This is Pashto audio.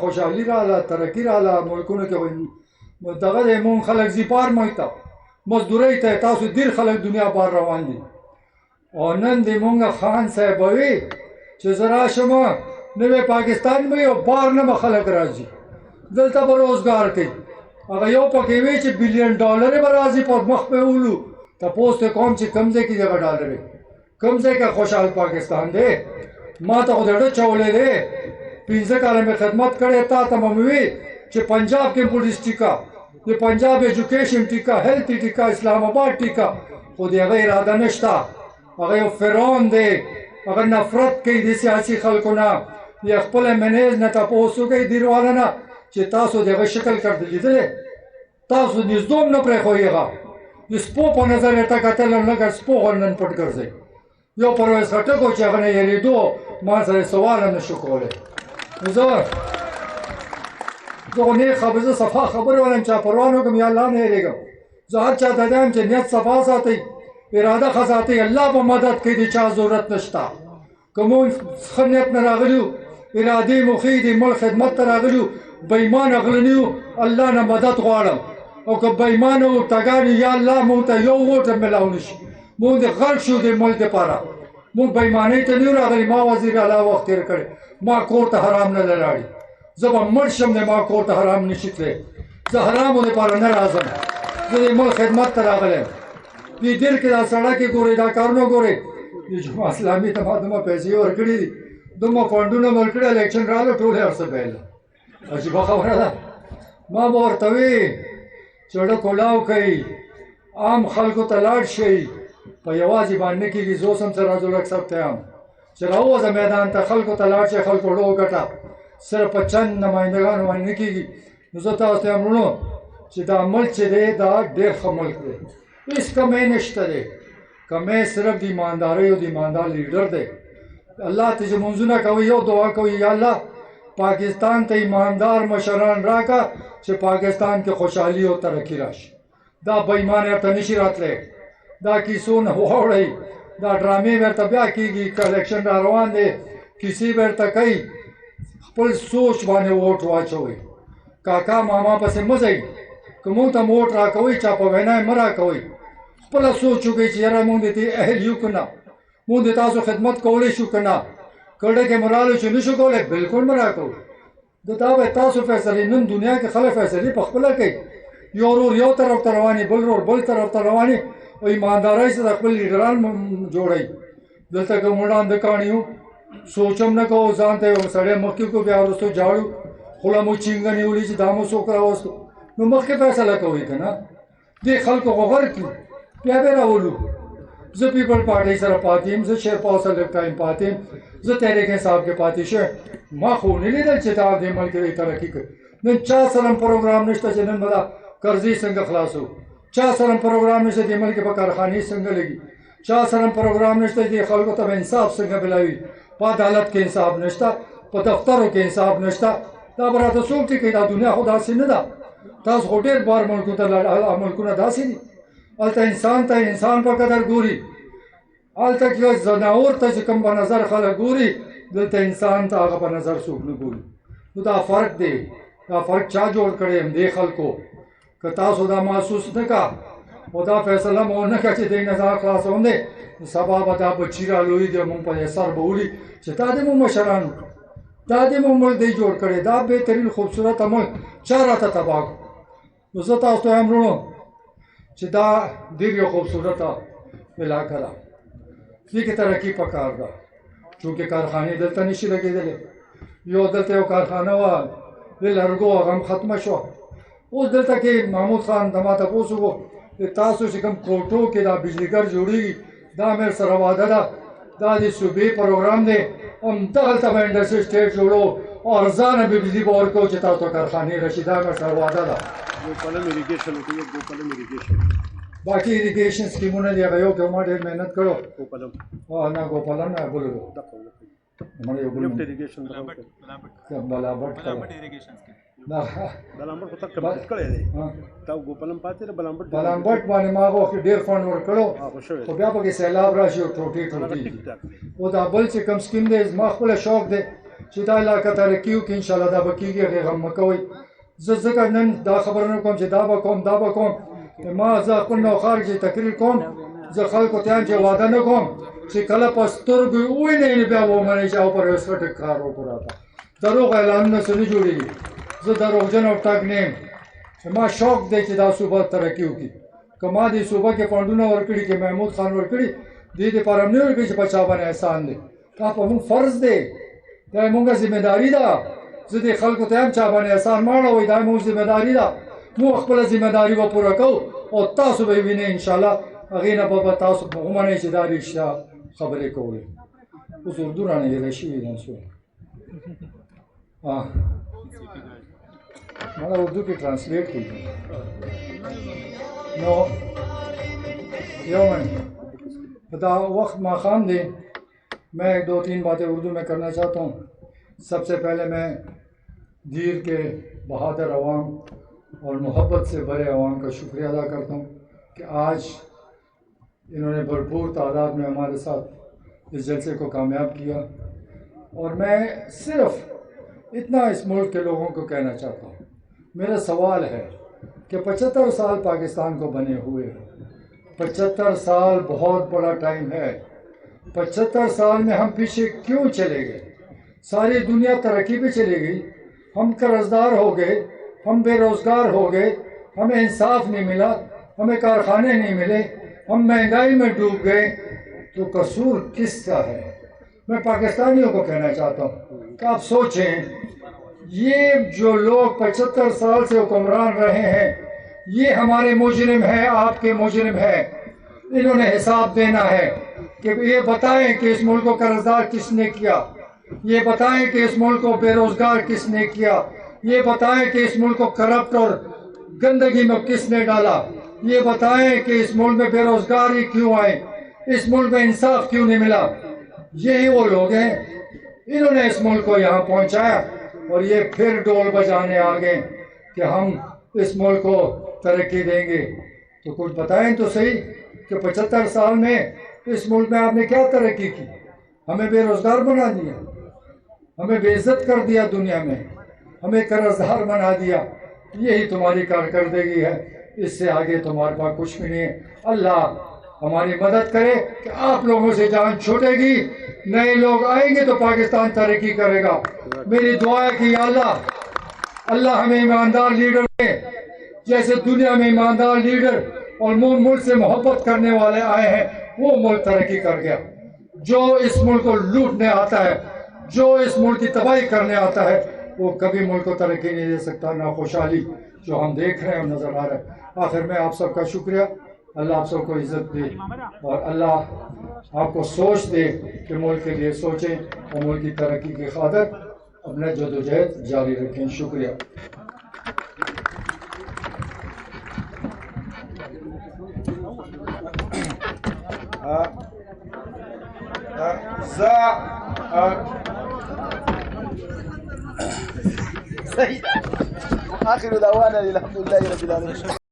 خوشحالي رااله ترقي رااله ملکونو کې دغه دی مونږ خلک ځي بار ملک ته مزدورۍ ته تاسو ډېر خلک دنیا بار روان دي او نن د مونږ خان صاحب وی چې زه راشم نوی پاکستان به یو بار نه به خلک راځي دلته به روزګار کوي هغه یو پکې وی چې $1 بلیون به راځي په مخ په ولو تپوس ته کوم چې کوم ځای کې دغه ډالر کوم ځای کې خوشحال پاکستان دی ما ته خو دړه چولې دی 15 کاله مې خدمت کړې تا ته مې وی چې پنجاب کې پولیس ټیکا د پنجاب ایجوکیشن ټیکا هیلث ټیکا اسلام آباد ټیکا خو د هغه اراده نشته هغه یو فرعون دی هغه نفرت کوي د سیاسي خلکو نه د خپل منیز نه تپوس کوي دیرواله نه چې تاسو دغه شکل کړل لیدلې تاسو نږدې نه پرېښوئ د سپو په نظر یې ته کتل لکه سپو غوندې پټ ګرځئ یو پرویز خټک و چې هغه نه یېرېدو ما سره سوال هم نشو کولی نو زه خو نیک خبره زه صفا خبرې وایم چا پروا نه کوم یا الله نه یېرېږم زه هر چا ته وایم چې نیت صفا ساتئ اراده ښه ساتئ الله به مدد کوي د چا ضرورت نشته که مونږ ښه نیت نه راغلي ارادې مو ښې دي ملک خدمت ته راغلي بېایمانه غلني یو الله نه مدد غواړم او که بېایمانه و تګانې یا الله مونږ ته یو ووټ هم میلاو نه شي مونږ د غرق شو د ملک دپاره مونږ بېایمانۍ ته نه یو راغلي ما وزیر اعلی وخت تېر کړی ما کور ته حرام نه لاړې زه به مړ شم د ما کور ته حرام نشي تللی زه حرامو دپاره نه راځم زه د ملک خدمت ته راغلی یم دې دل کې دا سړکې ګورئ دا کارونه ګورئ د جمعه اسلامي ته ما دومره پیسې ورکړي دي دومره فنډونه مې ورکړي الیکشن راغله ټول یې هر څه بایله عجیبه خبره ده ما به ورته وي چړه کولاو کوي عام خلکو ته لاړ شئ په یوازې باندې نه کېږي زه اوس هم سراجالحق صاحب ته یم چې راووځه میدان ته خلکو ته لاړ شئ خلکو ډو وګټه صرف په چند نمایندګانو باندې نه کېږي نو زه تاسو ته یم وروڼو چې دا ملک چې دی دا ډېر ښه ملک دی هېڅ کمی نشته دی کمی صرف د ایماندارۍ او د ایماندار لیډر دی الله ته چې منځونه کوئ یو دعا کوئ یا الله پاکستان ته ایماندار مشران راکړه چې پاکستان کې خوشحالي او ترقي راشي دا بېایمانه ورته نشي راتلی دا کیسو نه واوړئ دا ډرامې ورته بیا کېږي که الیکشن را روان دی کیسې به ورته کوي خپل سوچ باندې ووټ واچوئ کاکا ماما پسې مه ځئ که مونږ ته ووټ راکوئ چا په وینا یې مه راکوئ خپله سوچ وکړئ چې یاره مونږ د دې اهل یو که نه مونږ د تاسو خدمت کولی شو که نه کډه کې مو رالو چې نشو کولی بلکل مه راکوئ دا به تاسو فیصلې نن دنیا کې خلک فیصلې په خپله کوي یو ورور یو طرف ته رواني بل ورور بل طرف ته رواني او ایماندارۍ سره خپل لیډران جوړوي دلته که موږ ړانده کاڼي یو سوچ هم نه کوو ځان ته یو سړی مخکې کړو بیا وروستو جاړو خوله مو چینګه نیولي چې دا مو څوک راوستو نو مخکې فیصله کوئ که نه دې خلکو خو غر کړي بیا به راولو زه پیپل پارټۍ سره پاتې یم زه شیرپا سره لږ ټایم پاتې یم زه تحریک انصاف کې پاتې شوی ما خو نه لیدل چې دا دې ملک یې ترقي کوي نن چا سره هم پروګرام نشته چې نن به دا قرضې څنګه خلاصو چا سره هم پروګرام نشته دې ملک په کارخانې څنګه لګي چا سره هم پروګرام نشته دې خلکو ته به انصاف څنګه ملاوي په عدالت کې انصاف نشته په دفترو کې انصاف نشته دا به راته څوک ټیکوي دا دنیا خو داسې نه ده تاسو خو ډېر بار ملکونه داسې دي هلته انسان ته انسان په قدر ګوري هلته کې ځناور ته چې کوم په نظر خلک ګوري دلته انسان ته هغه په نظر څوک نه ګوري نو دا فرق دی دا فرق چا جوړ کړی همدې خلکو که تاسو دا محسوس نه کا او دا فیصله مو ونه کړه چې دې نظر خلاصون دی سبا به دا بچي رالوی دی مونږ په سر به وړي چې تا دې مو مشرانو دا دې مو ملک دی جوړ کړی دا بهترین خوبصورت ملک چا راته تباه کړو نو زه تاسو ته وایم وروڼو چې دا ډېر یو خوبصورته علاقه ده دې کې ترقي پکار ده چونکې کارخانې دلته نشي لګېدلی یو دلته یو کارخانه وه د لرګو هغه هم ختمه شوه اوس دلته کې محمود خان د ما تپوس وکړو تاسو چې کوم کوټو کې دا بجلیګر جوړېږي دا مې سره وعده ده دا د صوبې پروګرام دی همدغلته به انډسټري سټیټ جوړو او ارزانه به بجلي به ورکوو چې تاسو ته کارخانې راشي دا مې سره وعده ده باقي اریګیشن سکیمونه دي هغه یو کې ما ډېر محنت کړو نه ګوپالن نه بل مړ یو بل بلابټ بلامبټ باندې ما هغه ډېر فنډ ورکړو خو بیا پکې سیلاب راشي او ټوټې او دا بل چې کوم سکیم دی زما خپله شوق دی چې دا علاقه ترقي وکړي انشاءالله دا به کېږي هغې غم مه کوئ زه ځکه نن دا خبرونه کوم چې دا به کوم ما زه خپل نوښار کې تقریر کوم زه خلکو ته یم چې واده نه کوم چې کله په سترګو یې ووینئ بیا ومنئ چې او پر یو سټک کار وکړو راته دروغ اعلانونه څه نه جوړېږي زه دروغجن او ټګ نه یم چې ما شوق دی چې دا صوبه ترقي وکړي که ما دې صوبه کې فنډونه ورکړي چې محمود خان ورکړي دې دپاره هم نه ورکړي چې په چا باندې احسان دی دا په مونږ فرض دی دا مونږه ذمهداري ده زه دې خلکو ته هم چا باندې احسان مه اړوئ دا مونږ ذمهداري ده مونږ خپله ذمهداري به پوره کوو او تاسو به یې وینئ انشاءالله هغې نه به تاسو ومنئ چې دا رښتیا خبرې کولې اوس اردو رانه یېره شوي ده څو مالا اردو کې ټرانسلیټ کړي نو یو منٹ دا وقت ماخام دے میں 2-3 باتیں اردو میں کرنا چاہتا ہوں سب سے پہلے میں دیر کے بہادر عوام اور محبت سے بھرے عوام کا شکریہ ادا کرتا ہوں کہ آج انہوں نے بھرپور تعداد میں ہمارے ساتھ اس جلسے کو کامیاب کیا اور میں صرف اتنا اس ملک کے لوگوں کو کہنا چاہتا ہوں میرا سوال ہے کہ 75 سال پاکستان کو بنے ہوئے 75 سال بہت بڑا ٹائم ہے 75 سال میں ہم پیچھے کیوں چلے گئے ساری دنیا ترقی پہ چلے گئی ہم قرضدار ہو گئے ہم بے روزگار ہو گئے ہمیں انصاف نہیں ملا ہمیں کارخانے نہیں ملے ہم مہنگائی میں ڈوب گئے تو قصور کس کا ہے میں پاکستانیوں کو کہنا چاہتا ہوں کہ آپ سوچیں یہ جو لوگ 75 سال سے حکمران رہے ہیں یہ ہمارے مجرم ہیں آپ کے مجرم ہیں انہوں نے حساب دینا ہے کہ یہ بتائیں کہ اس ملک کو قرضدار کس نے کیا یہ بتائیں کہ اس ملک کو بے روزگار کس نے کیا یہ بتائیں کہ اس ملک کو کرپٹ اور گندگی میں کس نے ڈالا یہ بتائیں کہ اس ملک میں بے روزگاری کیوں آئے اس ملک میں انصاف کیوں نہیں ملا یہی وہ لوگ ہیں انہوں نے اس ملک کو یہاں پہنچایا اور یہ پھر ڈول بجانے آگے کہ ہم اس ملک کو ترقی دیں گے تو کچھ بتائیں تو صحیح کہ 75 سال میں اس ملک میں آپ نے کیا ترقی کی ہمیں بے روزگار بنا دیا ہمیں بے عزت کر دیا دنیا میں ہمیں قرضدار بنا دیا یہی تمہاری کارکردگی ہے اس سے آگے تمہارے پاس کچھ بھی نہیں ہے اللہ ہماری مدد کرے کہ آپ لوگوں سے جان چھوٹے گی نئے لوگ آئیں گے تو پاکستان ترقی کرے گا میری دعا ہے کہ یا اللہ ہمیں ایماندار لیڈر دے جیسے دنیا میں ایماندار لیڈر اور ملک سے محبت کرنے والے آئے ہیں وہ ملک ترقی کر گیا جو اس ملک کو لوٹنے آتا ہے جو اس ملک کی تباہی کرنے آتا ہے وہ کبھی ملک کو ترقی نہیں دے سکتا نہ خوشحالی جو ہم دیکھ رہے ہیں اور نظر آ رہا ہے آخر میں آپ سب کا شکریہ اللہ آپ سب کو عزت دے اور اللہ آپ کو سوچ دے کہ ملک کے لیے سوچیں اور ملک کی ترقی کی خاطر اپنا جدوجہد جاری رکھیں شکریہ آخر دعوانا الحمد لله رب العالمين.